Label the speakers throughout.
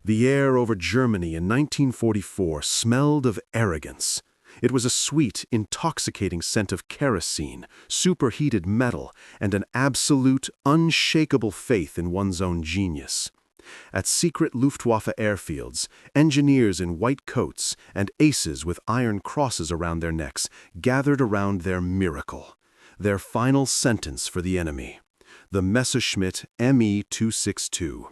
Speaker 1: The air over Germany in 1944 smelled of arrogance. It was a sweet, intoxicating scent of kerosene, superheated metal, and an absolute, unshakable faith in one's own genius. At secret Luftwaffe airfields, engineers in white coats and aces with iron crosses around their necks gathered around their miracle, their final sentence for the enemy, the Messerschmitt Me-262.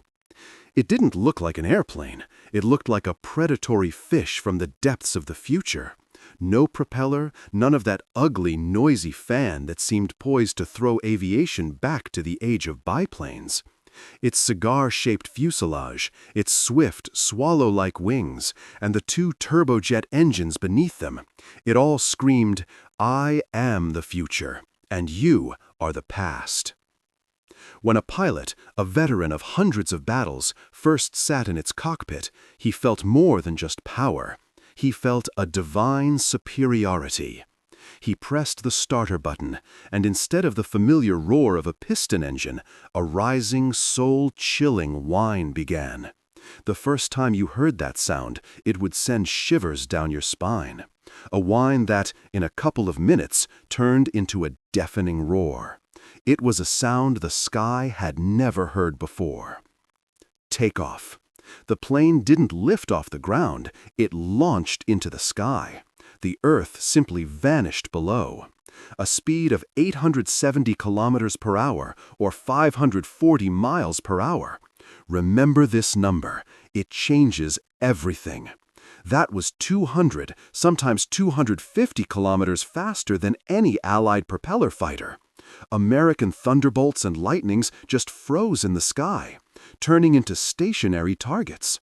Speaker 1: It didn't look like an airplane. It looked like a predatory fish from the depths of the future. No propeller, none of that ugly, noisy fan that seemed poised to throw aviation back to the age of biplanes. Its cigar-shaped fuselage, its swift, swallow-like wings, and the two turbojet engines beneath them, it all screamed, "I am the future, and you are the past." When a pilot, a veteran of hundreds of battles, first sat in its cockpit, he felt more than just power. He felt a divine superiority. He pressed the starter button, and instead of the familiar roar of a piston engine, a rising, soul-chilling whine began. The first time you heard that sound, it would send shivers down your spine. A whine that, in a couple of minutes, turned into a deafening roar. It was a sound the sky had never heard before. Takeoff. The plane didn't lift off the ground, it launched into the sky. The Earth simply vanished below. A speed of 870 kilometers per hour, or 540 miles per hour. Remember this number. It changes everything. That was 200, sometimes 250 kilometers faster than any Allied propeller fighter. American Thunderbolts and Lightnings just froze in the sky, turning into stationary targets.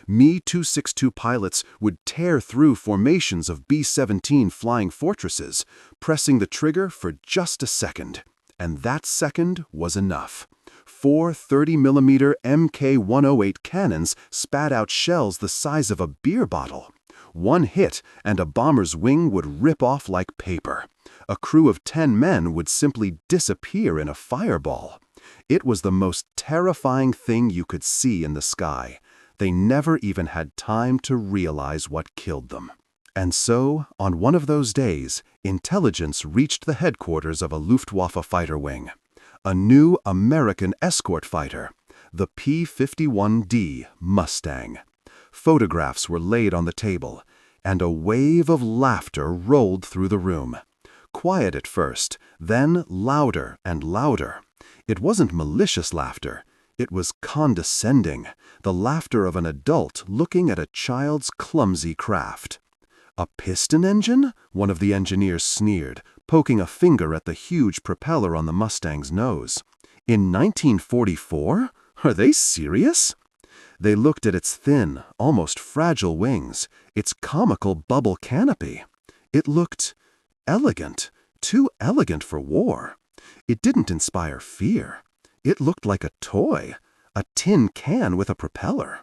Speaker 1: Me-262 pilots would tear through formations of B-17 flying fortresses, pressing the trigger for just a second. And that second was enough. 4 30mm Mk-108 cannons spat out shells the size of a beer bottle. One hit, and a bomber's wing would rip off like paper. A crew of 10 men would simply disappear in a fireball. It was the most terrifying thing you could see in the sky. They never even had time to realize what killed them. And so, on one of those days, intelligence reached the headquarters of a Luftwaffe fighter wing. A new American escort fighter, the P-51 Mustang. Photographs were laid on the table, and a wave of laughter rolled through the room. Quiet at first, then louder and louder. It wasn't malicious laughter. It was condescending, the laughter of an adult looking at a child's clumsy craft. "A piston engine?" one of the engineers sneered, poking a finger at the huge propeller on the Mustang's nose. "In 1944? Are they serious?" They looked at its thin, almost fragile wings, its comical bubble canopy. It looked elegant, too elegant for war. It didn't inspire fear. It looked like a toy, a tin can with a propeller.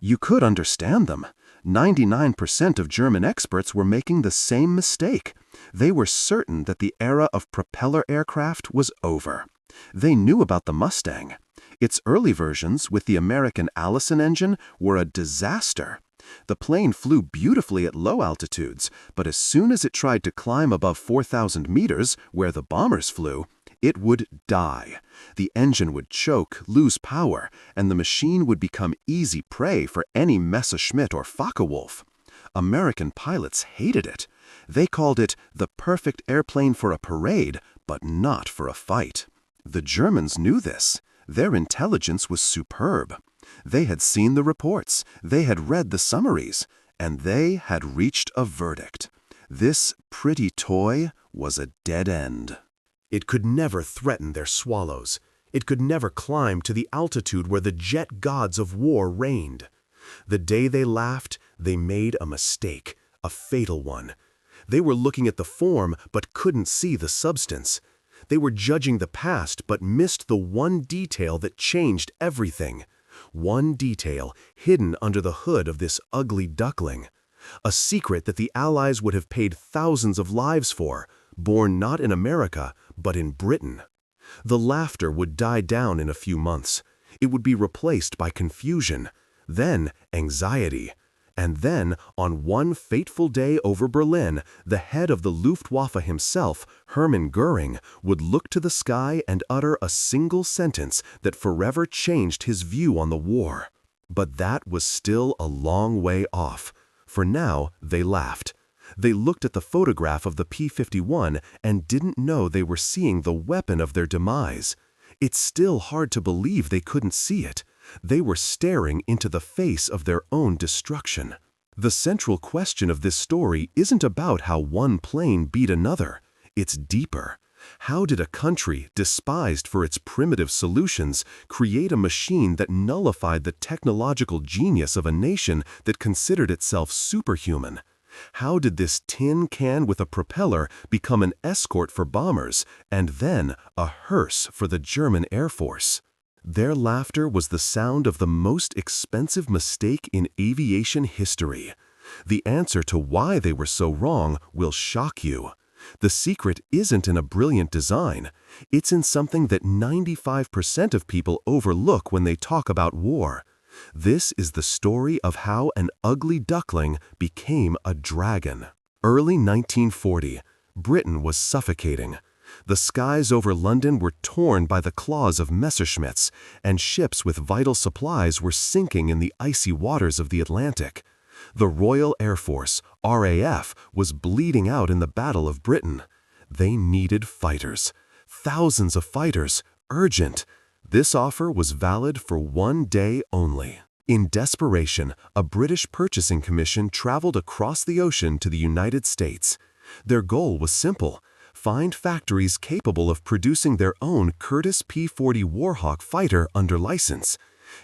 Speaker 1: You could understand them. 99% of German experts were making the same mistake. They were certain that the era of propeller aircraft was over. They knew about the Mustang. Its early versions, with the American Allison engine, were a disaster. The plane flew beautifully at low altitudes, but as soon as it tried to climb above 4,000 meters, where the bombers flew, it would die. The engine would choke, lose power, and the machine would become easy prey for any Messerschmitt or Focke-Wulf. American pilots hated it. They called it the perfect airplane for a parade, but not for a fight. The Germans knew this. Their intelligence was superb. They had seen the reports, they had read the summaries, and they had reached a verdict. This pretty toy was a dead end. It could never threaten their swallows. It could never climb to the altitude where the jet gods of war reigned. The day they laughed, they made a mistake, a fatal one. They were looking at the form but couldn't see the substance. They were judging the past but missed the one detail that changed everything. One detail hidden under the hood of this ugly duckling. A secret that the Allies would have paid thousands of lives for, born not in America, but in Britain. The laughter would die down in a few months. It would be replaced by confusion. then anxiety. And then, on one fateful day over Berlin, the head of the Luftwaffe himself, Hermann Göring, would look to the sky and utter a single sentence that forever changed his view on the war. But that was still a long way off. For now, they laughed. They looked at the photograph of the P-51 and didn't know they were seeing the weapon of their demise. It's still hard to believe they couldn't see it. They were staring into the face of their own destruction. The central question of this story isn't about how one plane beat another. It's deeper. How did a country, despised for its primitive solutions, create a machine that nullified the technological genius of a nation that considered itself superhuman? How did this tin can with a propeller become an escort for bombers, and then a hearse for the German Air Force? Their laughter was the sound of the most expensive mistake in aviation history. The answer to why they were so wrong will shock you. The secret isn't in a brilliant design. It's in something that 95% of people overlook when they talk about war. This is the story of how an ugly duckling became a dragon. Early 1940, Britain was suffocating. The skies over London were torn by the claws of Messerschmitts, and ships with vital supplies were sinking in the icy waters of the Atlantic. The Royal Air Force, RAF, was bleeding out in the Battle of Britain. They needed fighters. Thousands of fighters, urgent. This offer was valid for one day only. In desperation, a British purchasing commission traveled across the ocean to the United States. Their goal was simple: find factories capable of producing their own Curtiss P-40 Warhawk fighter under license.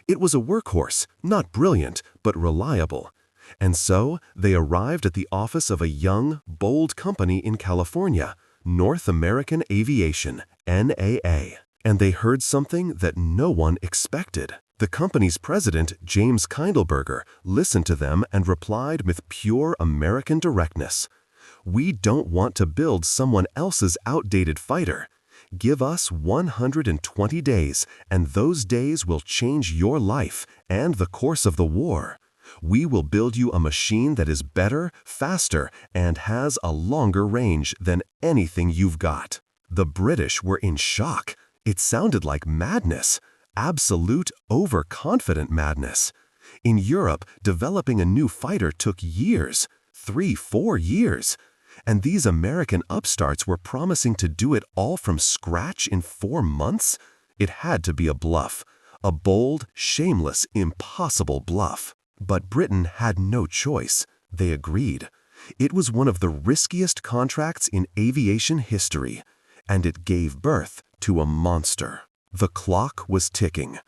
Speaker 1: It was a workhorse, not brilliant, but reliable. And so, they arrived at the office of a young, bold company in California, North American Aviation, NAA. And they heard something that no one expected. The company's president, James Kindleberger, listened to them and replied with pure American directness: "We don't want to build someone else's outdated fighter. Give us 120 days, and those days will change your life and the course of the war. We will build you a machine that is better, faster, and has a longer range than anything you've got." The British were in shock. It sounded like madness, absolute, overconfident madness. In Europe, developing a new fighter took years, 3-4 years. And these American upstarts were promising to do it all from scratch in 4 months? It had to be a bluff. A bold, shameless, impossible bluff. But Britain had no choice. They agreed. It was one of the riskiest contracts in aviation history, and it gave birth to a monster. The clock was ticking.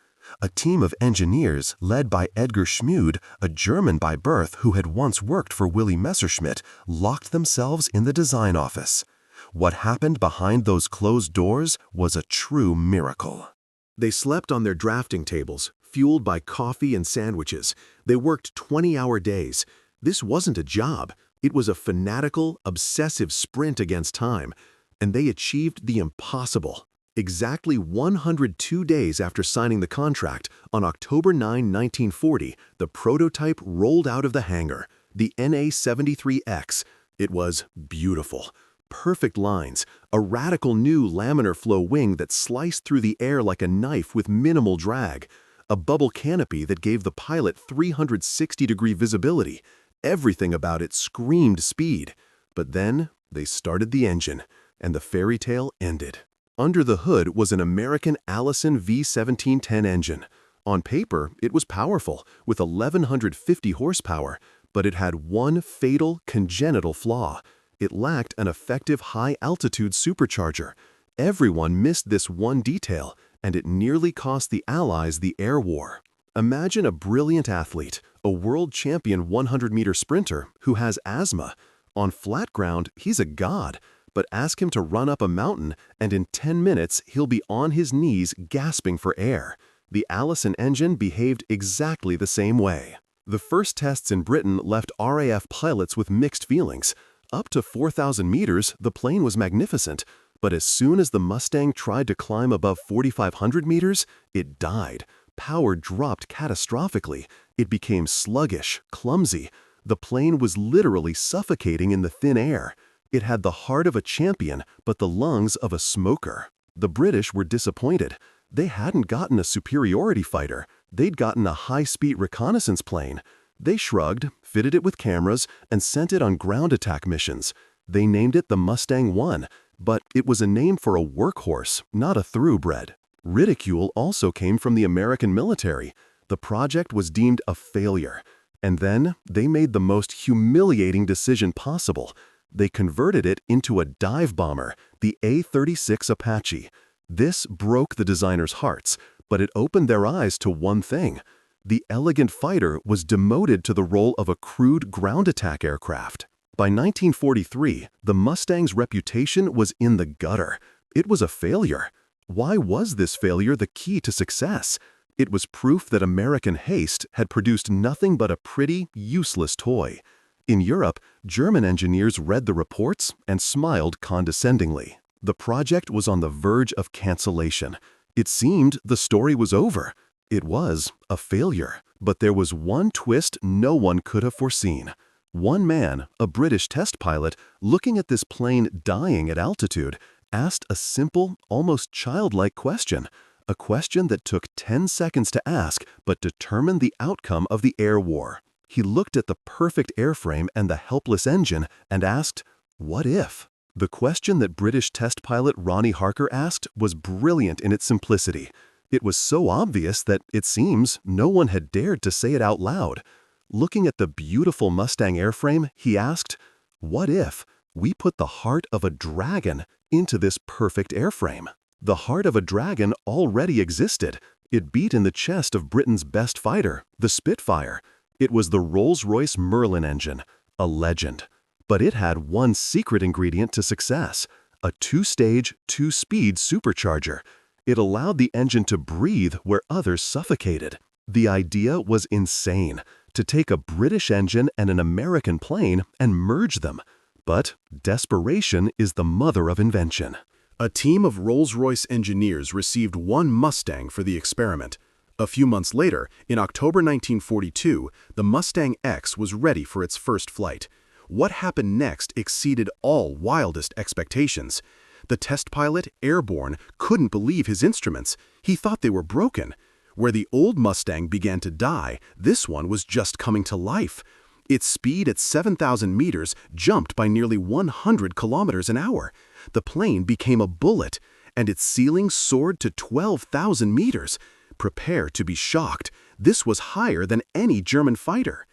Speaker 1: A team of engineers, led by Edgar Schmude, a German by birth who had once worked for Willy Messerschmitt, locked themselves in the design office. What happened behind those closed doors was a true miracle. They slept on their drafting tables, fueled by coffee and sandwiches. They worked 20-hour days. This wasn't a job. It was a fanatical, obsessive sprint against time. And they achieved the impossible. Exactly 102 days after signing the contract, on October 9, 1940, the prototype rolled out of the hangar, the NA-73X. It was beautiful. Perfect lines, a radical new laminar flow wing that sliced through the air like a knife with minimal drag, a bubble canopy that gave the pilot 360-degree visibility. Everything about it screamed speed. But then they started the engine, and the fairy tale ended. Under the hood was an American Allison V1710 engine. On paper, it was powerful, with 1,150 horsepower, but it had one fatal, congenital flaw. It lacked an effective high-altitude supercharger. Everyone missed this one detail, and it nearly cost the Allies the air war. Imagine a brilliant athlete, a world champion 100-meter sprinter, who has asthma. On flat ground, he's a god. But ask him to run up a mountain, and in 10 minutes, he'll be on his knees gasping for air. The Allison engine behaved exactly the same way. The first tests in Britain left RAF pilots with mixed feelings. Up to 4,000 meters, the plane was magnificent. But as soon as the Mustang tried to climb above 4,500 meters, it died. Power dropped catastrophically. It became sluggish, clumsy. The plane was literally suffocating in the thin air. It had the heart of a champion, but the lungs of a smoker. The British were disappointed. They hadn't gotten a superiority fighter. They'd gotten a high-speed reconnaissance plane. They shrugged, fitted it with cameras, and sent it on ground attack missions. They named it the Mustang I, but it was a name for a workhorse, not a thoroughbred. Ridicule also came from the American military. The project was deemed a failure. And then they made the most humiliating decision possible. They converted it into a dive bomber, the A-36 Apache. This broke the designers' hearts, but it opened their eyes to one thing. The elegant fighter was demoted to the role of a crude ground attack aircraft. By 1943, the Mustang's reputation was in the gutter. It was a failure. Why was this failure the key to success? It was proof that American haste had produced nothing but a pretty, useless toy. In Europe, German engineers read the reports and smiled condescendingly. The project was on the verge of cancellation. It seemed the story was over. It was a failure. But there was one twist no one could have foreseen. One man, a British test pilot, looking at this plane dying at altitude, asked a simple, almost childlike question. A question that took 10 seconds to ask but determined the outcome of the air war. He looked at the perfect airframe and the helpless engine and asked, "What if?" The question that British test pilot Ronnie Harker asked was brilliant in its simplicity. It was so obvious that, it seems, no one had dared to say it out loud. Looking at the beautiful Mustang airframe, he asked, "What if we put the heart of a dragon into this perfect airframe?" The heart of a dragon already existed. It beat in the chest of Britain's best fighter, the Spitfire. It was the Rolls-Royce Merlin engine, a legend. But it had one secret ingredient to success: a two-stage, two-speed supercharger. It allowed the engine to breathe where others suffocated. The idea was insane, to take a British engine and an American plane and merge them. But desperation is the mother of invention. A team of Rolls-Royce engineers received one Mustang for the experiment. A few months later, in October 1942, the Mustang X was ready for its first flight. What happened next exceeded all wildest expectations. The test pilot, airborne, couldn't believe his instruments. He thought they were broken. Where the old Mustang began to die, this one was just coming to life. Its speed at 7,000 meters jumped by nearly 100 kilometers an hour. The plane became a bullet, and its ceiling soared to 12,000 meters. Prepare to be shocked. This was higher than any German fighter.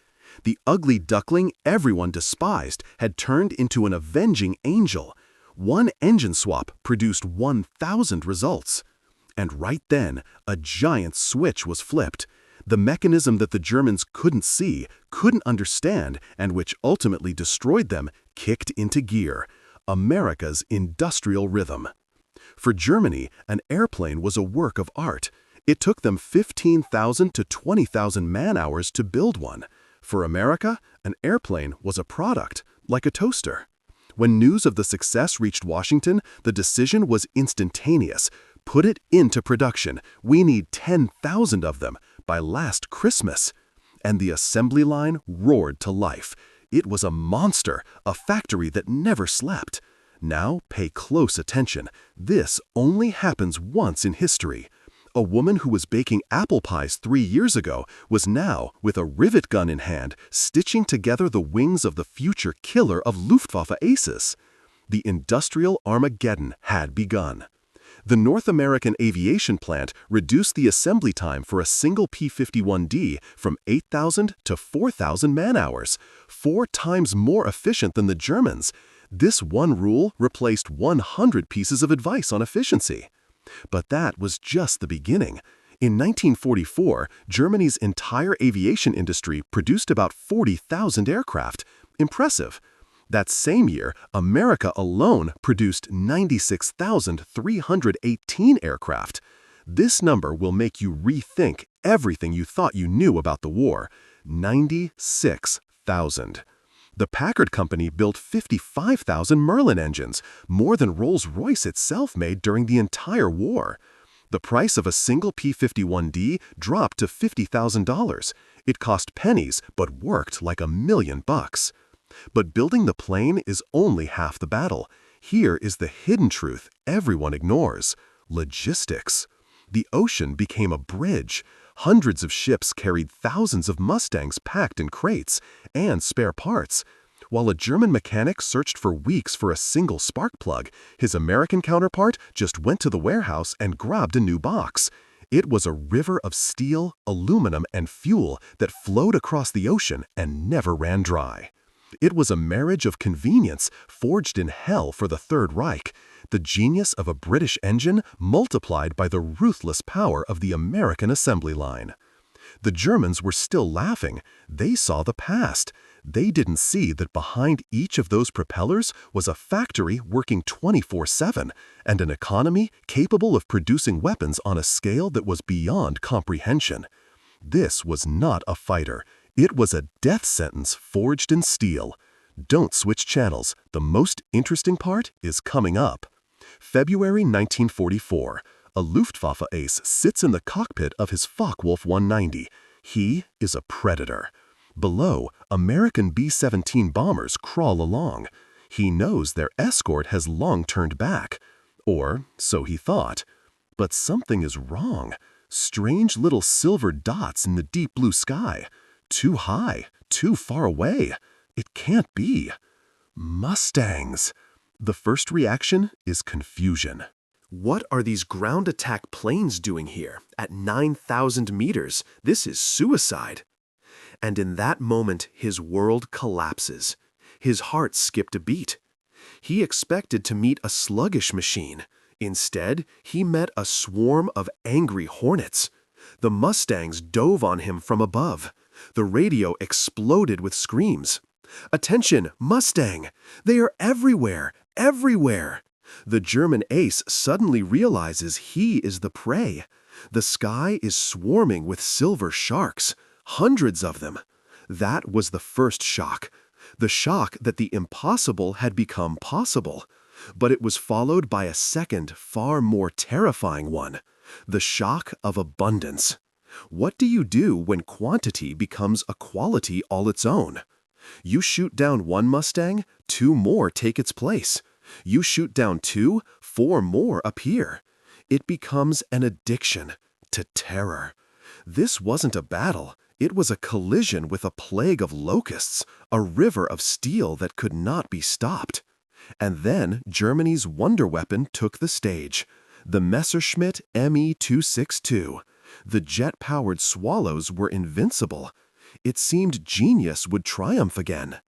Speaker 1: The ugly duckling everyone despised had turned into an avenging angel. One engine swap produced 1,000 results. And right then, a giant switch was flipped. The mechanism that the Germans couldn't see, couldn't understand, and which ultimately destroyed them, kicked into gear. America's industrial rhythm. For Germany, an airplane was a work of art. It took them 15,000 to 20,000 man-hours to build one. For America, an airplane was a product, like a toaster. When news of the success reached Washington, the decision was instantaneous. Put it into production. We need 10,000 of them by last Christmas. And the assembly line roared to life. It was a monster, a factory that never slept. Now pay close attention. This only happens once in history. A woman who was baking apple pies 3 years ago was now, with a rivet gun in hand, stitching together the wings of the future killer of Luftwaffe aces. The industrial Armageddon had begun. The North American aviation plant reduced the assembly time for a single P-51D from 8,000 to 4,000 man-hours, 4 times more efficient than the Germans. This one rule replaced 100 pieces of advice on efficiency. But that was just the beginning. In 1944, Germany's entire aviation industry produced about 40,000 aircraft. Impressive. That same year, America alone produced 96,318 aircraft. This number will make you rethink everything you thought you knew about the war. 96,000. The Packard Company built 55,000 Merlin engines, more than Rolls-Royce itself made during the entire war. The price of a single P-51D dropped to $50,000. It cost pennies but worked like $1,000,000. But building the plane is only half the battle. Here is the hidden truth everyone ignores: logistics. The ocean became a bridge. Hundreds of ships carried thousands of Mustangs packed in crates and spare parts. While a German mechanic searched for weeks for a single spark plug, his American counterpart just went to the warehouse and grabbed a new box. It was a river of steel, aluminum, and fuel that flowed across the ocean and never ran dry. It was a marriage of convenience forged in hell for the Third Reich, the genius of a British engine multiplied by the ruthless power of the American assembly line. The Germans were still laughing. They saw the past. They didn't see that behind each of those propellers was a factory working 24/7 and an economy capable of producing weapons on a scale that was beyond comprehension. This was not a fighter. It was a death sentence forged in steel. Don't switch channels. The most interesting part is coming up. February 1944. A Luftwaffe ace sits in the cockpit of his Focke-Wulf 190. He is a predator. Below, American B-17 bombers crawl along. He knows their escort has long turned back. Or so he thought. But something is wrong. Strange little silver dots in the deep blue sky. Too high, too far away. It can't be. Mustangs. The first reaction is confusion. What are these ground attack planes doing here at 9,000 meters? This is suicide. And in that moment, his world collapses. His heart skipped a beat. He expected to meet a sluggish machine. Instead, he met a swarm of angry hornets. The Mustangs dove on him from above. The radio exploded with screams. "Attention, Mustang! They are everywhere, everywhere!" The German ace suddenly realizes he is the prey. The sky is swarming with silver sharks, hundreds of them. That was the first shock. The shock that the impossible had become possible. But it was followed by a second, far more terrifying one. The shock of abundance. What do you do when quantity becomes a quality all its own? You shoot down one Mustang, two more take its place. You shoot down two, four more appear. It becomes an addiction to terror. This wasn't a battle. It was a collision with a plague of locusts, a river of steel that could not be stopped. And then Germany's wonder weapon took the stage. The Messerschmitt Me-262. The jet-powered Swallows were invincible. It seemed genius would triumph again.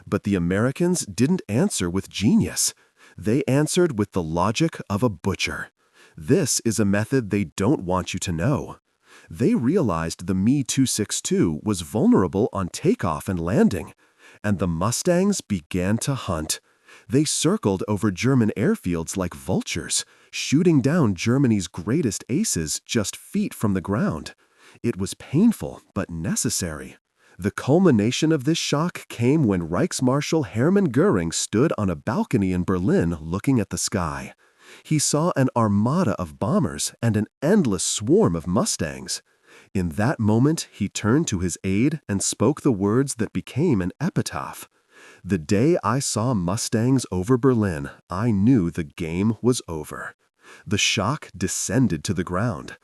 Speaker 1: But the Americans didn't answer with genius. They answered with the logic of a butcher. This is a method they don't want you to know. They realized the Me-262 was vulnerable on takeoff and landing, and the Mustangs began to hunt. They circled over German airfields like vultures, shooting down Germany's greatest aces just feet from the ground. It was painful, but necessary. The culmination of this shock came when Reichsmarschall Hermann Göring stood on a balcony in Berlin looking at the sky. He saw an armada of bombers and an endless swarm of Mustangs. In that moment, he turned to his aide and spoke the words that became an epitaph. "The day I saw Mustangs over Berlin, I knew the game was over." The shock descended to the ground.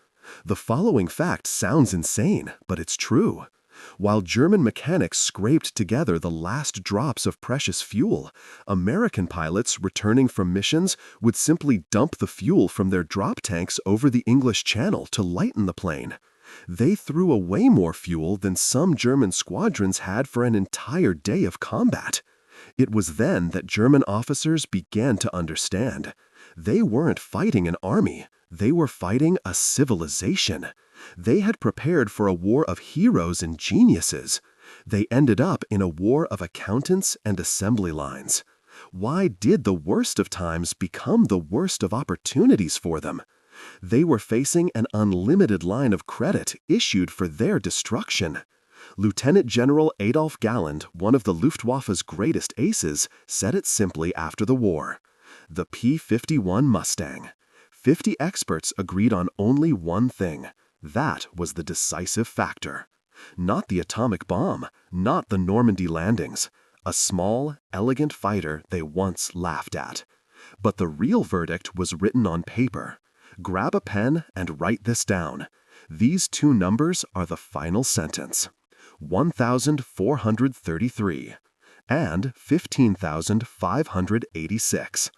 Speaker 1: The following fact sounds insane, but it's true. While German mechanics scraped together the last drops of precious fuel, American pilots returning from missions would simply dump the fuel from their drop tanks over the English Channel to lighten the plane. They threw away more fuel than some German squadrons had for an entire day of combat. It was then that German officers began to understand. They weren't fighting an army. They were fighting a civilization. They had prepared for a war of heroes and geniuses. They ended up in a war of accountants and assembly lines. Why did the worst of times become the worst of opportunities for them? They were facing an unlimited line of credit issued for their destruction. Lieutenant General Adolf Galland, one of the Luftwaffe's greatest aces, said it simply after the war. The P-51 Mustang. 50 experts agreed on only one thing. That was the decisive factor. Not the atomic bomb, not the Normandy landings, a small, elegant fighter they once laughed at. But the real verdict was written on paper. Grab a pen and write this down. These two numbers are the final sentence: 1,433 and 15,586.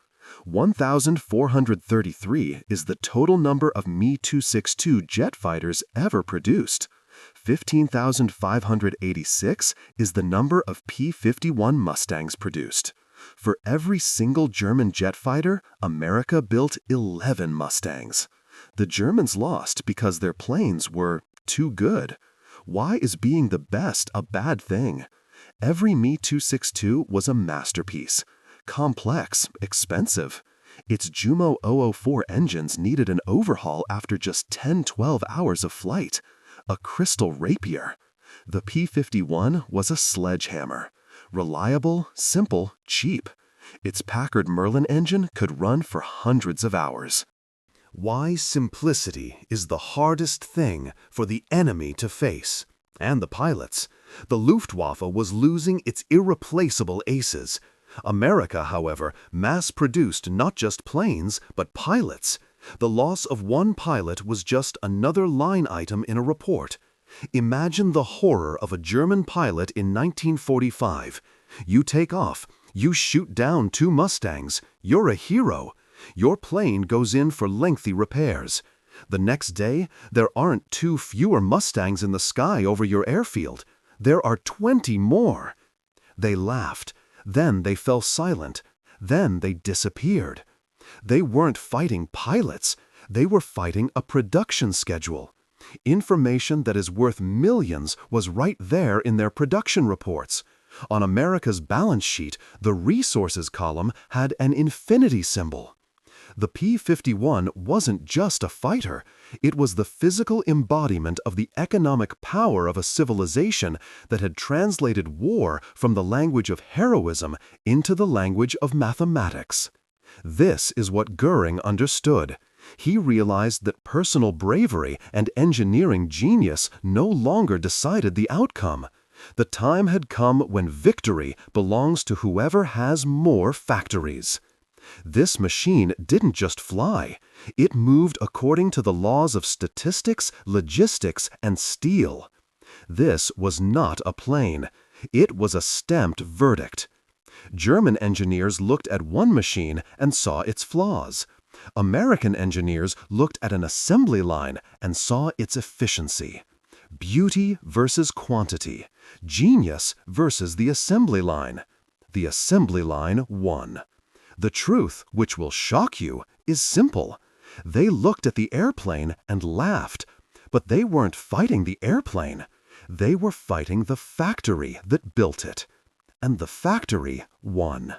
Speaker 1: 1,433 is the total number of Me-262 jet fighters ever produced. 15,586 is the number of P-51 Mustangs produced. For every single German jet fighter, America built 11 Mustangs. The Germans lost because their planes were too good. Why is being the best a bad thing? Every Me-262 was a masterpiece. Complex, expensive. Its Jumo 004 engines needed an overhaul after just 10-12 hours of flight. A crystal rapier. The P-51 was a sledgehammer. Reliable, simple, cheap. Its Packard Merlin engine could run for hundreds of hours. Why simplicity is the hardest thing for the enemy to face. And the pilots. The Luftwaffe was losing its irreplaceable aces. America, however, mass-produced not just planes, but pilots. The loss of one pilot was just another line item in a report. Imagine the horror of a German pilot in 1945. You take off, you shoot down 2 Mustangs, you're a hero. Your plane goes in for lengthy repairs. The next day, there aren't 2 fewer Mustangs in the sky over your airfield. There are 20 more. They laughed. Then they fell silent. Then they disappeared. They weren't fighting pilots. They were fighting a production schedule. Information that is worth millions was right there in their production reports. On America's balance sheet, the resources column had an infinity symbol. The P-51 wasn't just a fighter. It was the physical embodiment of the economic power of a civilization that had translated war from the language of heroism into the language of mathematics. This is what Goering understood. He realized that personal bravery and engineering genius no longer decided the outcome. The time had come when victory belongs to whoever has more factories. This machine didn't just fly. It moved according to the laws of statistics, logistics, and steel. This was not a plane. It was a stamped verdict. German engineers looked at one machine and saw its flaws. American engineers looked at an assembly line and saw its efficiency. Beauty versus quantity. Genius versus the assembly line. The assembly line won. The truth, which will shock you, is simple. They looked at the airplane and laughed. But they weren't fighting the airplane. They were fighting the factory that built it. And the factory won.